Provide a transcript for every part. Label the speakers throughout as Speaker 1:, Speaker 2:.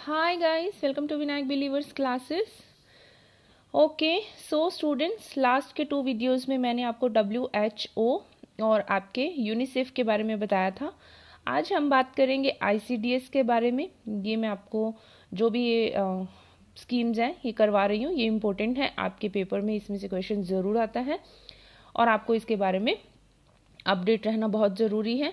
Speaker 1: Hi guys, welcome to Vinayak Believers classes. Okay so students, last के 2 videos में मैंने आपको WHO और आपके यूनिसेफ के बारे में बताया था। आज हम बात करेंगे ICDS के बारे में। ये मैं आपको जो भी ये स्कीम्स हैं ये करवा रही हूँ, ये इम्पोर्टेंट है, आपके पेपर में इसमें से क्वेश्चन ज़रूर आता है और आपको इसके बारे में अपडेट रहना बहुत ज़रूरी है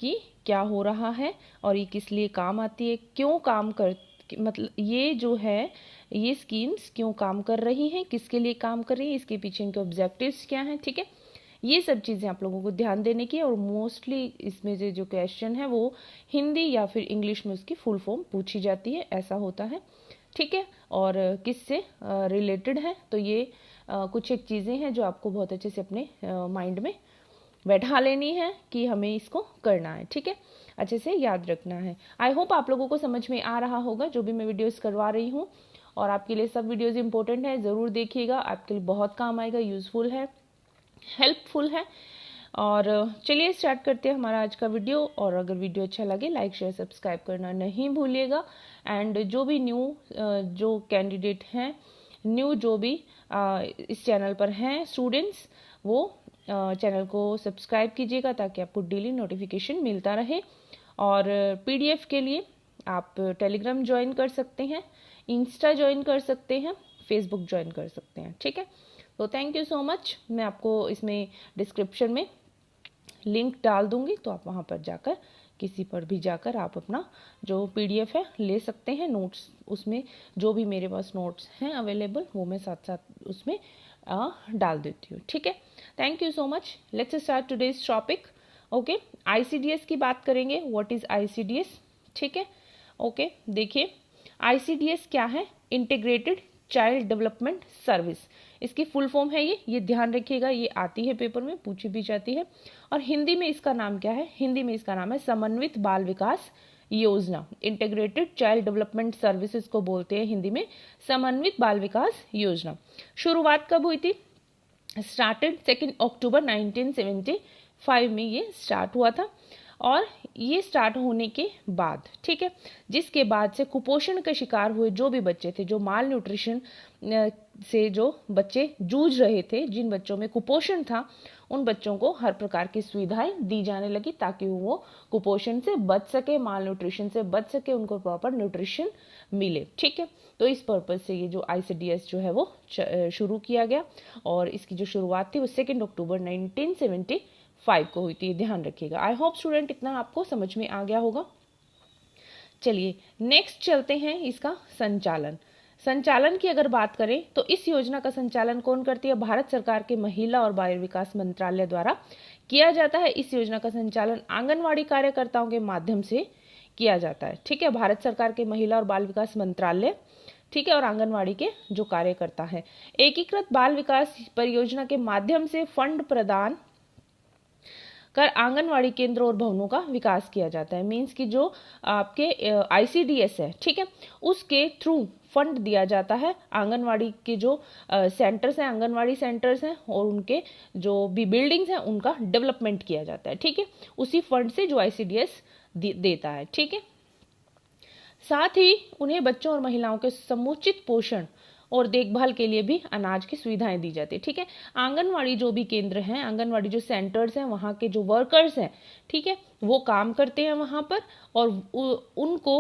Speaker 1: कि क्या हो रहा है और ये किस लिए काम आती है, क्यों काम कर, मतलब ये जो है ये स्कीम्स क्यों काम कर रही हैं, किसके लिए काम कर रही हैं, इसके पीछे इनके ऑब्जेक्टिव्स क्या हैं। ठीक है, ये सब चीज़ें आप लोगों को ध्यान देने की है और मोस्टली इसमें से जो क्वेश्चन है वो हिंदी या फिर इंग्लिश में उसकी फुल फॉर्म पूछी जाती है, ऐसा होता है। ठीक है, और किससे रिलेटेड है, तो ये कुछ एक चीज़ें हैं जो आपको बहुत अच्छे से अपने माइंड में बैठा लेनी है कि हमें इसको करना है। ठीक है, अच्छे से याद रखना है। आई होप आप लोगों को समझ में आ रहा होगा जो भी मैं वीडियोस करवा रही हूँ, और आपके लिए सब वीडियोस इंपॉर्टेंट है, ज़रूर देखिएगा, आपके लिए बहुत काम आएगा, यूज़फुल है, हेल्पफुल है। और चलिए स्टार्ट करते हैं हमारा आज का वीडियो। और अगर वीडियो अच्छा लगे लाइक शेयर सब्सक्राइब करना नहीं भूलिएगा। एंड जो भी न्यू जो कैंडिडेट हैं, न्यू जो भी इस चैनल पर हैं स्टूडेंट्स, वो चैनल को सब्सक्राइब कीजिएगा ताकि आपको डेली नोटिफिकेशन मिलता रहे। और PDF के लिए आप टेलीग्राम ज्वाइन कर सकते हैं, इंस्टा ज्वाइन कर सकते हैं, फेसबुक ज्वाइन कर सकते हैं। ठीक है, तो थैंक यू सो मच। मैं आपको इसमें डिस्क्रिप्शन में लिंक डाल दूंगी, तो आप वहाँ पर जाकर किसी पर भी जाकर आप अपना जो PDF है ले सकते हैं। नोट्स उसमें जो भी मेरे पास नोट्स हैं अवेलेबल वो मैं साथ साथ उसमें डाल देती हूँ। ठीक है, thank you so much. Let's start today's topic. Okay, ICDS की बात करेंगे। What is ICDS? ठीक है, ओके, देखिए ICDS क्या है? इंटीग्रेटेड चाइल्ड डेवलपमेंट सर्विस, इसकी फुल फॉर्म है ये ध्यान रखिएगा, ये आती है पेपर में, पूछी भी जाती है। और हिंदी में इसका नाम क्या है? हिंदी में इसका नाम है समन्वित बाल विकास योजना। इंटीग्रेटेड चाइल्ड डेवलपमेंट सर्विसेज को बोलते हैं हिंदी में समन्वित बाल विकास योजना। शुरुआत कब हुई थी? स्टार्टेड 2 अक्टूबर 1975 में ये स्टार्ट हुआ था। और ये स्टार्ट होने के बाद, ठीक है, जिसके बाद से कुपोषण के शिकार हुए जो भी बच्चे थे, जो माल न्यूट्रिशन से जो बच्चे जूझ रहे थे, जिन बच्चों में कुपोषण था, उन बच्चों को हर प्रकार की सुविधाएं दी जाने लगी ताकि वो कुपोषण से बच सके, माल न्यूट्रिशन से बच सके, उनको प्रॉपर न्यूट्रिशन मिले। ठीक है, तो इस पर्पज से ये जो ICDS जो है वो शुरू किया गया और इसकी जो शुरुआत थी वो 2 अक्टूबर 1975 को हुई थी, ध्यान रखिएगा। आई होप स्टूडेंट इतना आपको समझ में आ गया होगा। चलिए नेक्स्ट चलते हैं इसका संचालन की अगर बात करें तो इस योजना का संचालन कौन करती है? भारत सरकार के महिला और बाल विकास मंत्रालय द्वारा किया जाता है। इस योजना का संचालन आंगनवाड़ी कार्यकर्ताओं के माध्यम से किया जाता है। ठीक है, भारत सरकार के महिला और बाल विकास मंत्रालय, ठीक है, और आंगनवाड़ी के जो कार्यकर्ता है, एकीकृत बाल विकास परियोजना के माध्यम से फंड प्रदान कर आंगनवाड़ी केंद्रों और भवनों का विकास किया जाता है। मीन्स कि जो आपके ICDS है, ठीक है, उसके थ्रू फंड दिया जाता है आंगनवाड़ी के जो सेंटर्स हैं, आंगनवाड़ी सेंटर्स हैं, और उनके जो भी बिल्डिंग्स हैं उनका डेवलपमेंट किया जाता है। ठीक है, उसी फंड से जो ICDS देता है। ठीक है, साथ ही उन्हें बच्चों और महिलाओं के समुचित पोषण और देखभाल के लिए भी अनाज की सुविधाएं दी जाती है। ठीक है, आंगनवाड़ी जो भी केंद्र हैं, आंगनवाड़ी जो सेंटर्स हैं, वहाँ के जो वर्कर्स हैं, ठीक है, वो काम करते हैं वहाँ पर, और उनको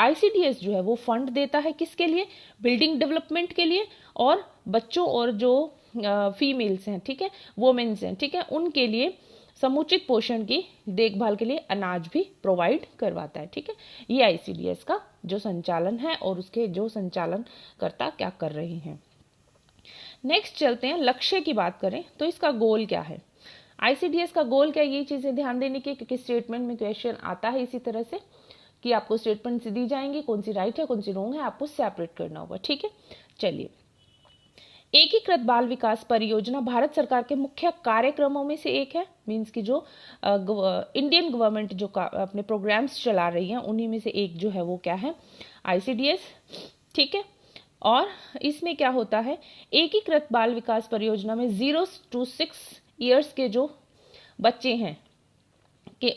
Speaker 1: ICDS जो है वो फंड देता है, किसके लिए? बिल्डिंग डेवलपमेंट के लिए, और बच्चों और जो फीमेल्स हैं, ठीक है, वोमेन्स हैं, ठीक है, उनके लिए समुचित पोषण की देखभाल के लिए अनाज भी प्रोवाइड करवाता है। ठीक है, ये ICDS का जो संचालन है और उसके जो संचालनकर्ता क्या कर रहे हैं। नेक्स्ट चलते हैं, लक्ष्य की बात करें तो इसका गोल क्या है? ICDS का गोल क्या है? ये चीजें ध्यान देने की, क्योंकि स्टेटमेंट में क्वेश्चन आता है इसी तरह से कि आपको स्टेटमेंट दी जाएंगी, कौन सी राइट है कौन सी रॉन्ग है, आपको सेपरेट करना होगा। ठीक है, चलिए, एकीकृत बाल विकास परियोजना भारत सरकार के मुख्य कार्यक्रमों में से एक है। मींस कि जो इंडियन गवर्नमेंट जो अपने प्रोग्राम्स चला रही है उन्हीं में से एक जो है वो क्या है? ICDS। ठीक है, और इसमें क्या होता है? एकीकृत बाल विकास परियोजना में 0 to 6 ईयर्स के जो बच्चे हैं, कि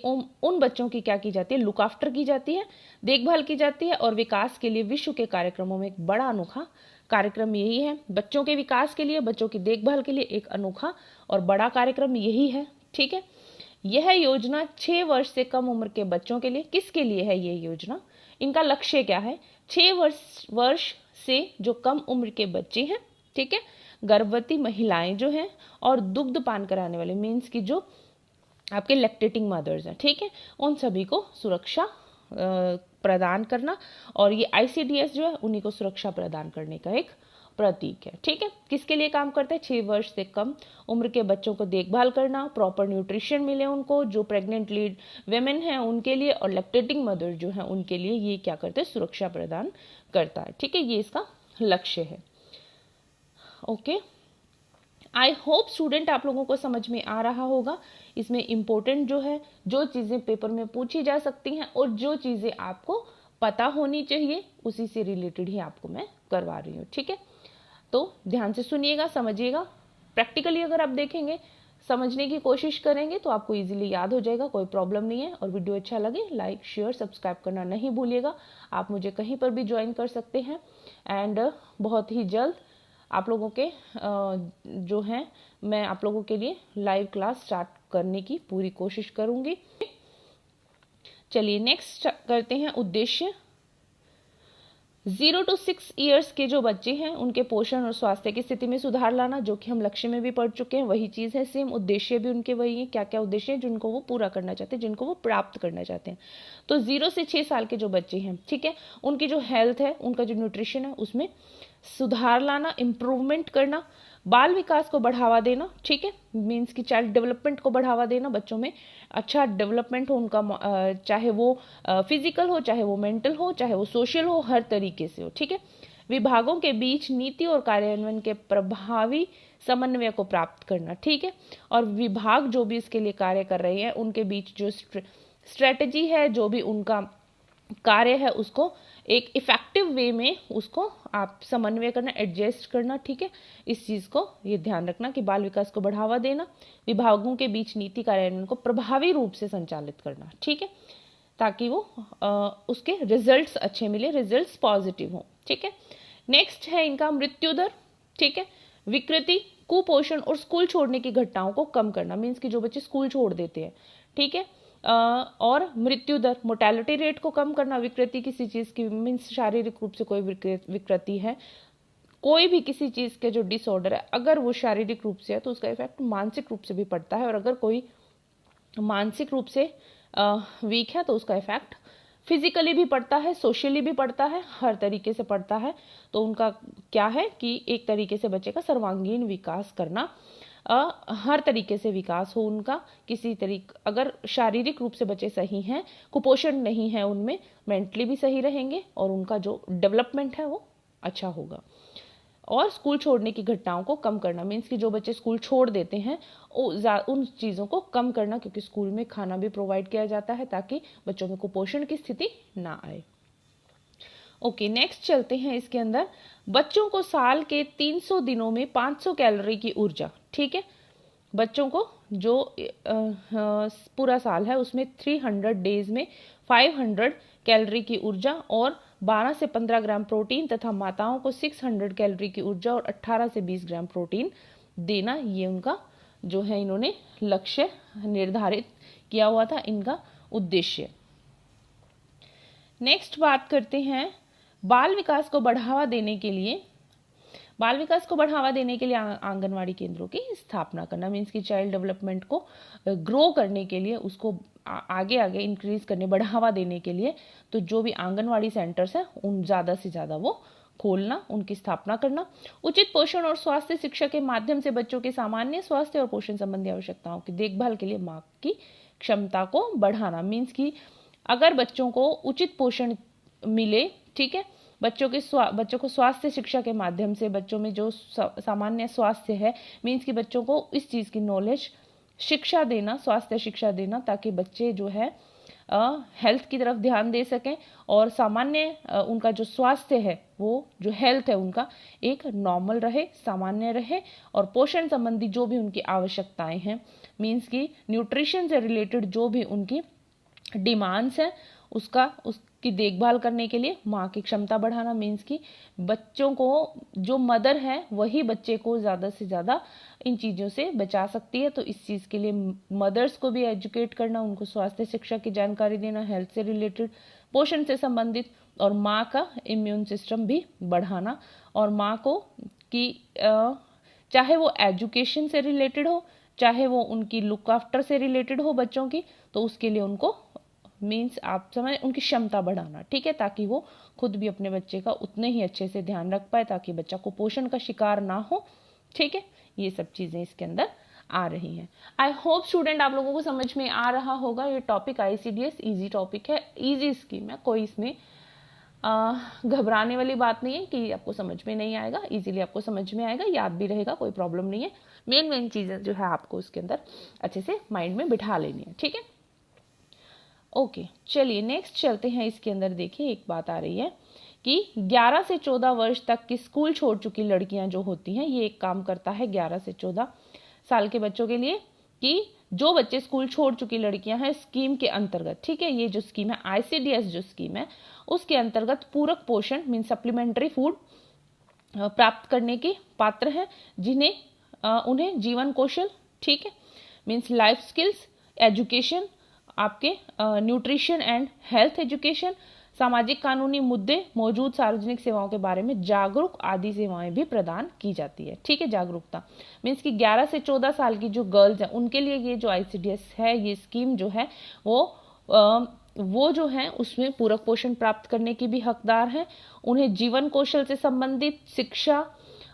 Speaker 1: उन बच्चों की क्या की जाती है, लुक आफ्टर की जाती है, देखभाल की जाती है। और विकास के लिए विश्व के कार्यक्रमों में एक बड़ा अनोखा कार्यक्रम यही है। बच्चों के विकास के लिए, बच्चों की देखभाल के लिए एक अनोखा और बड़ा कार्यक्रम यही है। ठीक है, यह योजना 6 वर्ष से कम उम्र के बच्चों के लिए, किसके लिए है ये योजना, इनका लक्ष्य क्या है, 6 वर्ष से जो कम उम्र के बच्चे हैं, ठीक है, गर्भवती महिलाएं जो हैं और दुग्ध पान कराने वाले, मीन्स की जो आपके लैक्टेटिंग मदर्स हैं, ठीक है, उन सभी को सुरक्षा प्रदान करना। और ये ICDS जो है उन्हीं को सुरक्षा प्रदान करने का एक प्रतीक है। ठीक है, किसके लिए काम करते हैं, 6 वर्ष से कम उम्र के बच्चों को देखभाल करना, प्रॉपर न्यूट्रिशन मिले उनको, जो प्रेग्नेंट लीड वेमेन हैं उनके लिए, और लैक्टेटिंग मदर जो है उनके लिए ये क्या करते हैं, सुरक्षा प्रदान करता है। ठीक है, ये इसका लक्ष्य है। ओके, आई होप स्टूडेंट आप लोगों को समझ में आ रहा होगा। इसमें इम्पोर्टेंट जो है, जो चीज़ें पेपर में पूछी जा सकती हैं और जो चीज़ें आपको पता होनी चाहिए उसी से रिलेटेड ही आपको मैं करवा रही हूँ। ठीक है, तो ध्यान से सुनिएगा, समझिएगा। प्रैक्टिकली अगर आप देखेंगे, समझने की कोशिश करेंगे तो आपको इजीली याद हो जाएगा, कोई प्रॉब्लम नहीं है। और वीडियो अच्छा लगे लाइक शेयर सब्सक्राइब करना नहीं भूलिएगा। आप मुझे कहीं पर भी ज्वाइन कर सकते हैं। एंड बहुत ही जल्द आप लोगों के जो हैं, मैं आप लोगों के लिए लाइव क्लास स्टार्ट करने की पूरी कोशिश करूंगी। चलिए नेक्स्ट करते हैं उद्देश्य। 0 to 6 ईयर्स के जो बच्चे हैं उनके पोषण और स्वास्थ्य की स्थिति में सुधार लाना, जो कि हम लक्ष्य में भी पढ़ चुके हैं, वही चीज़ है सेम। उद्देश्य भी उनके वही है, क्या क्या उद्देश्य हैं जिनको वो पूरा करना चाहते हैं, जिनको वो प्राप्त करना चाहते हैं। तो 0 से 6 साल के जो बच्चे हैं, ठीक है, उनकी जो हेल्थ है, उनका जो न्यूट्रिशन है उसमें सुधार लाना, इम्प्रूवमेंट करना, बाल विकास को बढ़ावा देना, ठीक है, मीन्स की चाइल्ड डेवलपमेंट को बढ़ावा देना, बच्चों में अच्छा डेवलपमेंट हो उनका, चाहे वो फिजिकल हो, चाहे वो मेंटल हो, चाहे वो सोशल हो, हर तरीके से हो। ठीक है, विभागों के बीच नीति और कार्यान्वयन के प्रभावी समन्वय को प्राप्त करना। ठीक है, और विभाग जो भी इसके लिए कार्य कर रहे हैं उनके बीच जो स्ट्रेटजी है, जो भी उनका कार्य है, उसको एक इफेक्टिव वे में उसको आप समन्वय करना, एडजस्ट करना। ठीक है, इस चीज़ को ये ध्यान रखना कि बाल विकास को बढ़ावा देना, विभागों के बीच नीति कार्यान्वयन को प्रभावी रूप से संचालित करना। ठीक है, ताकि वो उसके रिजल्ट्स अच्छे मिले, रिजल्ट्स पॉजिटिव हो। ठीक है, नेक्स्ट है इनका मृत्यु दर। ठीक है, विकृति, कुपोषण और स्कूल छोड़ने की घटनाओं को कम करना, मीन्स कि जो बच्चे स्कूल छोड़ देते हैं, ठीक है, और मृत्यु दर, मोर्टेलिटी रेट को कम करना। विकृति किसी चीज़ की, मीन्स शारीरिक रूप से कोई विकृति है, कोई भी किसी चीज़ के जो डिसऑर्डर है, अगर वो शारीरिक रूप से है तो उसका इफेक्ट मानसिक रूप से भी पड़ता है, और अगर कोई मानसिक रूप से वीक है तो उसका इफेक्ट फिजिकली भी पड़ता है, सोशली भी पड़ता है, हर तरीके से पड़ता है। तो उनका क्या है कि एक तरीके से बच्चे का सर्वांगीण विकास करना, हर तरीके से विकास हो उनका, किसी तरीके, अगर शारीरिक रूप से बच्चे सही हैं, कुपोषण नहीं है उनमें, मेंटली भी सही रहेंगे और उनका जो डेवलपमेंट है वो अच्छा होगा। और स्कूल छोड़ने की घटनाओं को कम करना, मीन्स कि जो बच्चे स्कूल छोड़ देते हैं उन चीज़ों को कम करना, क्योंकि स्कूल में खाना भी प्रोवाइड किया जाता है ताकि बच्चों में कुपोषण की स्थिति ना आए। ओके, नेक्स्ट चलते हैं इसके अंदर। बच्चों को साल के 300 दिनों में 500 कैलोरी की ऊर्जा, ठीक है, बच्चों को जो पूरा साल है उसमें 300 डेज में 500 कैलोरी की ऊर्जा और 12 से 15 ग्राम प्रोटीन, तथा माताओं को 600 कैलोरी की ऊर्जा और 18 से 20 ग्राम प्रोटीन देना, ये उनका जो है इन्होंने लक्ष्य निर्धारित किया हुआ था, इनका उद्देश्य। नेक्स्ट बात करते हैं बाल विकास को बढ़ावा देने के लिए। बाल विकास को बढ़ावा देने के लिए आंगनवाड़ी केंद्रों की स्थापना करना, मीन्स की चाइल्ड डेवलपमेंट को ग्रो करने के लिए, उसको आगे आगे इंक्रीज करने, बढ़ावा देने के लिए, तो जो भी आंगनवाड़ी सेंटर्स हैं उन ज़्यादा से ज़्यादा वो खोलना, उनकी स्थापना करना। उचित पोषण और स्वास्थ्य शिक्षा के माध्यम से बच्चों के सामान्य स्वास्थ्य और पोषण संबंधी आवश्यकताओं की देखभाल के लिए माँ की क्षमता को बढ़ाना, मीन्स की अगर बच्चों को उचित पोषण मिले, ठीक है, बच्चों को स्वास्थ्य शिक्षा के माध्यम से बच्चों में जो सामान्य स्वास्थ्य है, मीन्स कि बच्चों को इस चीज़ की नॉलेज, शिक्षा देना, स्वास्थ्य शिक्षा देना, ताकि बच्चे जो है हेल्थ की तरफ ध्यान दे सकें और सामान्य उनका जो स्वास्थ्य है, वो जो हेल्थ है उनका एक नॉर्मल रहे, सामान्य रहे, और पोषण संबंधी जो भी उनकी आवश्यकताएं हैं, मीन्स कि न्यूट्रिशन से रिलेटेड जो भी उनकी डिमांड्स हैं उसकी देखभाल करने के लिए माँ की क्षमता बढ़ाना, मीन्स कि बच्चों को जो मदर है वही बच्चे को ज़्यादा से ज़्यादा इन चीज़ों से बचा सकती है। तो इस चीज़ के लिए मदर्स को भी एजुकेट करना, उनको स्वास्थ्य शिक्षा की जानकारी देना, हेल्थ से रिलेटेड, पोषण से संबंधित, और माँ का इम्यून सिस्टम भी बढ़ाना, और माँ को कि चाहे वो एजुकेशन से रिलेटेड हो, चाहे वो उनकी लुक आफ्टर से रिलेटेड हो बच्चों की, तो उसके लिए उनको मीन्स आप समझ उनकी क्षमता बढ़ाना, ठीक है, ताकि वो खुद भी अपने बच्चे का उतने ही अच्छे से ध्यान रख पाए, ताकि बच्चा कुपोषण का शिकार ना हो, ठीक है। ये सब चीज़ें इसके अंदर आ रही हैं। आई होप स्टूडेंट आप लोगों को समझ में आ रहा होगा। ये टॉपिक ICDS इजी टॉपिक है, इजी स्कीम है, कोई इसमें घबराने वाली बात नहीं है कि आपको समझ में नहीं आएगा, इजीली आपको समझ में आएगा, याद भी रहेगा, कोई प्रॉब्लम नहीं है। मेन चीज़ें जो है आपको उसके अंदर अच्छे से माइंड में बिठा लेनी है, ठीक है। ओके, चलिए नेक्स्ट चलते हैं। इसके अंदर देखिए एक बात आ रही है कि 11 से 14 वर्ष तक की स्कूल छोड़ चुकी लड़कियां जो होती हैं, ये एक काम करता है 11 से 14 साल के बच्चों के लिए कि जो बच्चे स्कूल छोड़ चुकी लड़कियां हैं स्कीम के अंतर्गत, ठीक है, ये जो स्कीम है ICDS जो स्कीम है उसके अंतर्गत पूरक पोषण मीन सप्लीमेंट्री फूड प्राप्त करने के पात्र हैं, जिन्हें उन्हें जीवन कौशल, ठीक है, मीन्स लाइफ स्किल्स, एजुकेशन, आपके न्यूट्रिशन एंड हेल्थ एजुकेशन, सामाजिक कानूनी मुद्दे, मौजूद सार्वजनिक सेवाओं के बारे में जागरूक आदि सेवाएं भी प्रदान की जाती है, ठीक है। जागरूकता मीन्स कि 11 से 14 साल की जो गर्ल्स हैं उनके लिए ये जो ICDS है, ये स्कीम जो है वो जो है उसमें पूरक पोषण प्राप्त करने की भी हकदार हैं। उन्हें जीवन कौशल से संबंधित शिक्षा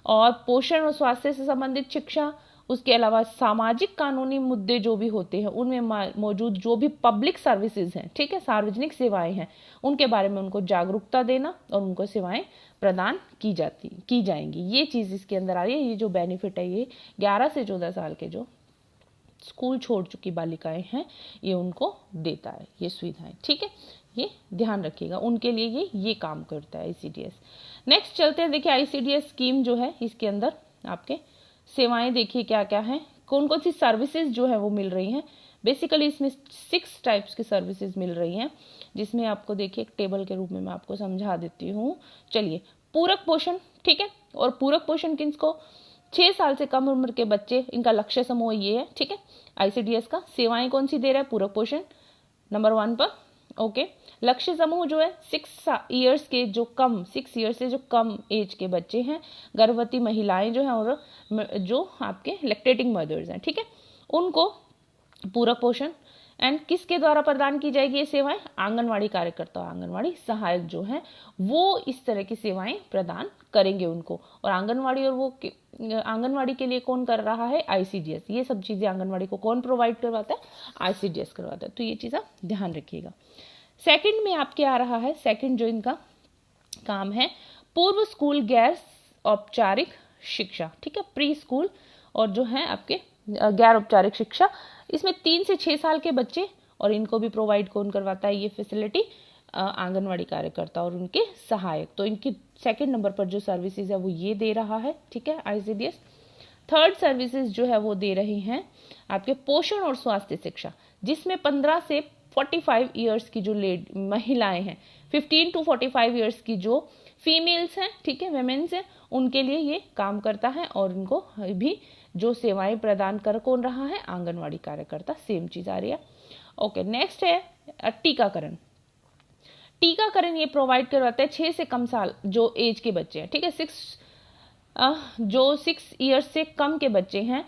Speaker 1: और पोषण और स्वास्थ्य से संबंधित शिक्षा, उसके अलावा सामाजिक कानूनी मुद्दे जो भी होते हैं उनमें मौजूद जो भी पब्लिक सर्विसेज हैं, ठीक है, सार्वजनिक सेवाएं हैं, उनके बारे में उनको जागरूकता देना और उनको सेवाएं प्रदान की जाएंगी। ये चीज़ इसके अंदर आ रही है। ये जो बेनिफिट है ये 11 से 14 साल के जो स्कूल छोड़ चुकी बालिकाएं हैं ये उनको देता है, ये सुविधाएं, ठीक है, ये ध्यान रखिएगा, उनके लिए ये काम करता है ICDS। नेक्स्ट चलते हैं, देखिए ICDS स्कीम जो है इसके अंदर आपके सेवाएं देखिए क्या क्या है, कौन कौन सी सर्विसेज जो है वो मिल रही हैं। बेसिकली इसमें 6 टाइप्स की सर्विसेज मिल रही हैं, जिसमें आपको देखिए एक टेबल के रूप में मैं आपको समझा देती हूँ। चलिए, पूरक पोषण, ठीक है, और पूरक पोषण किसको, 6 साल से कम उम्र के बच्चे, इनका लक्ष्य समूह ये है, ठीक है। ICDS का सेवाएं कौन सी दे रहा है, पूरक पोषण नंबर 1 पर, ओके। लक्ष्य समूह जो है 6 ईयर्स के जो कम 6 ईयर्स से जो कम एज के बच्चे हैं, गर्भवती महिलाएं जो हैं और जो आपके लैक्टेटिंग मदर्स हैं, ठीक है, उनको पूरक पोषण एंड किसके द्वारा प्रदान की जाएगी ये सेवाएं, आंगनवाड़ी कार्यकर्ता, आंगनवाड़ी सहायक जो हैं वो इस तरह की सेवाएं प्रदान करेंगे उनको। और आंगनवाड़ी और वो आंगनवाड़ी के लिए कौन कर रहा है, ICDS। ये सब चीजें आंगनवाड़ी को कौन प्रोवाइड करवाता है, ICDS करवाता है। तो ये चीज आप ध्यान रखिएगा। सेकंड में आपके आ रहा है, सेकंड जो इनका काम है, पूर्व स्कूल गैर औपचारिक शिक्षा, ठीक है, प्री स्कूल और जो है आपके गैर औपचारिक शिक्षा। इसमें 3 से 6 साल के बच्चे, और इनको भी प्रोवाइड कौन करवाता है ये फैसिलिटी, आंगनवाड़ी कार्यकर्ता और उनके सहायक। तो इनकी सेकंड नंबर पर जो सर्विसेज है वो ये दे रहा है, ठीक है, ICDS। थर्ड सर्विसेज जो है वो दे रही हैं आपके पोषण और स्वास्थ्य शिक्षा, जिसमें 15 से 45 ईयर्स की जो महिलाएं हैं, 15 to 45 ईयर्स की जो फीमेल्स हैं, ठीक है, वेमेन्स हैं, उनके लिए ये काम करता है। और उनको भी जो सेवाएं प्रदान कर कौन रहा है, आंगनवाड़ी कार्यकर्ता। सेम चीज आ रही है, ओके। नेक्स्ट है टीकाकरण। टीकाकरण ये प्रोवाइड करवाता है 6 से कम साल जो एज के बच्चे हैं, ठीक है, 6 ईयर्स से कम के बच्चे हैं,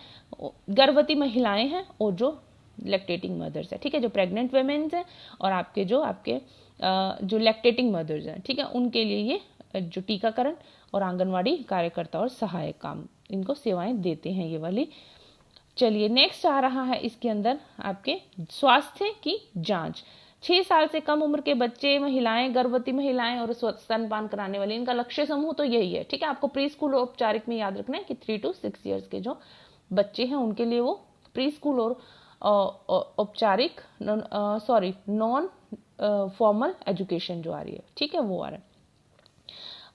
Speaker 1: गर्भवती महिलाएं हैं और जो लैक्टेटिंग मदर्स है, ठीक है, जो प्रेग्नेंट वेमेन्स हैं और आपके जो लैक्टेटिंग मदर्स हैं, ठीक है, उनके लिए ये जो टीकाकरण और आंगनवाड़ी कार्यकर्ता और सहायक काम इनको सेवाएं देते हैं ये वाली। चलिए नेक्स्ट आ रहा है इसके अंदर आपके स्वास्थ्य की जांच। 6 साल से कम उम्र के बच्चे, महिलाएं, गर्भवती महिलाएं और स्तनपान कराने वाले, इनका लक्ष्य समूह तो यही है, ठीक है। आपको प्री स्कूल औपचारिक में याद रखना है कि 3 to 6 ईयर्स के जो बच्चे हैं उनके लिए वो प्री स्कूल और औपचारिक नॉन फॉर्मल एजुकेशन जो आ रही है, ठीक है, वो आ रहा है।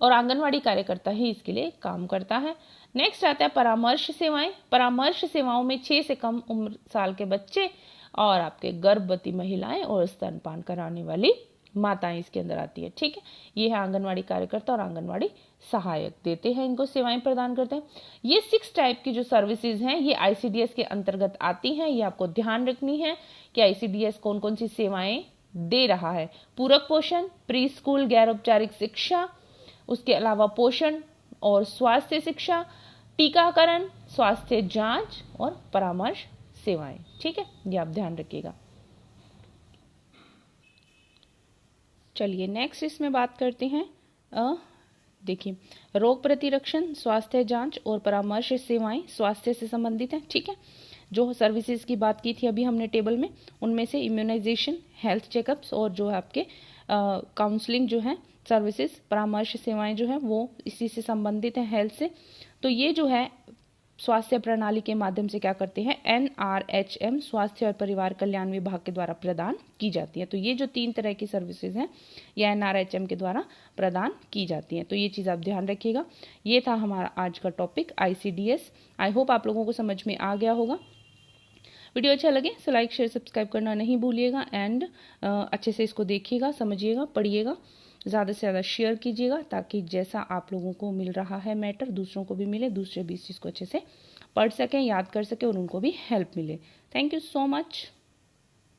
Speaker 1: और आंगनवाड़ी कार्यकर्ता ही इसके लिए काम करता है। नेक्स्ट आता है परामर्श सेवाएं। परामर्श सेवाओं में 6 से कम उम्र साल के बच्चे और आपके गर्भवती महिलाएं और स्तनपान कराने वाली माताएं इसके अंदर आती है। ठीक है, ये है आंगनवाड़ी कार्यकर्ता और आंगनवाड़ी सहायक देते हैं, इनको सेवाएं प्रदान करते हैं। ये 6 टाइप की जो सर्विसेज हैं ये आईसीडीएस के अंतर्गत आती हैं। ये आपको ध्यान रखनी है कि आईसीडीएस कौन कौन सी सेवाएं दे रहा है। पूरक पोषण, प्री स्कूल गैर औपचारिक शिक्षा, उसके अलावा पोषण और स्वास्थ्य शिक्षा, टीकाकरण, स्वास्थ्य जांच और परामर्श सेवाएं। ठीक है, ये आप ध्यान रखिएगा। चलिए नेक्स्ट इसमें बात करते हैं। देखिए, रोग प्रतिरक्षण, स्वास्थ्य जांच और परामर्श सेवाएं स्वास्थ्य से संबंधित हैं। ठीक है, जो सर्विसेज की बात की थी अभी हमने टेबल में, उनमें से इम्यूनाइजेशन, हेल्थ चेकअप्स और जो है आपके काउंसलिंग जो है सर्विसेज, परामर्श सेवाएं जो है वो इसी से संबंधित हैं, हेल्थ से। तो ये जो है स्वास्थ्य प्रणाली के माध्यम से क्या करते हैं, NRHM स्वास्थ्य और परिवार कल्याण विभाग के द्वारा प्रदान की जाती है। तो ये जो 3 तरह की सर्विसेज हैं ये NRHM के द्वारा प्रदान की जाती हैं। तो ये चीज़ आप ध्यान रखिएगा। ये था हमारा आज का टॉपिक ICDS। आई होप आप लोगों को समझ में आ गया होगा। वीडियो अच्छा लगे तो लाइक शेयर सब्सक्राइब करना नहीं भूलिएगा एंड अच्छे से इसको देखिएगा, समझिएगा, पढ़िएगा, ज़्यादा से ज़्यादा शेयर कीजिएगा ताकि जैसा आप लोगों को मिल रहा है मैटर दूसरों को भी मिले, दूसरे भी इस चीज़ को अच्छे से पढ़ सकें, याद कर सकें और उनको भी हेल्प मिले। Thank you so much.